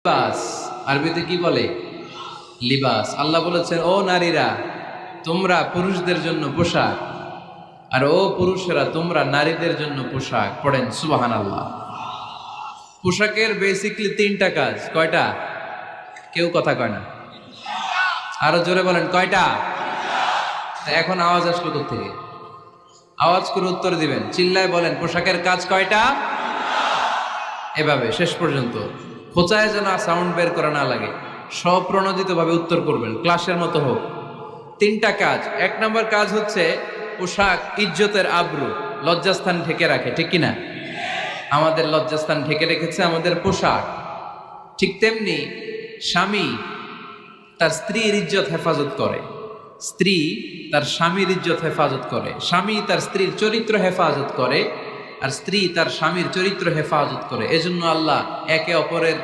লিবাস আরবিতে কি বলে? লিবাস। আল্লাহ বলেছেন, ও নারীরা তোমরা পুরুষদের জন্য পোশাক, আর ও পুরুষেরা তোমরা নারীদের জন্য পোশাক। পড়েন সুবহানাল্লাহ। পোশাকের বেসিকলি তিনটা কাজ। কয়টা? কেউ কথা কয় না, আরো জোরে বলেন কয়টা? এখন আওয়াজ আসলো কোত্থেকে? আওয়াজ করে উত্তর দিবেন, চিল্লায় বলেন পোশাকের কাজ কয়টা? এভাবে শেষ পর্যন্ত খোঁচায় যেন সাউন্ড বের করা না লাগে, স্বপ্রণোদিত ভাবে উত্তর করবেন, ক্লাসের মতো হোক। তিনটা কাজ। এক নম্বর কাজ হচ্ছে পোশাক ইজ্জতের আবরু, লজ্জাস্থান ঢেকে রাখে, ঠিক কিনা? আমাদের লজ্জাস্থান ঢেকে রেখেছে আমাদের পোশাক। ঠিক তেমনি স্বামী তার স্ত্রীর ইজ্জত হেফাজত করে, স্ত্রী তার স্বামীর ইজ্জত হেফাজত করে, স্বামী তার স্ত্রীর চরিত্র হেফাজত করে, আর স্ত্রী তার স্বামীর চরিত্র হেফাজত করে। এজন্য আল্লাহ একে অপরের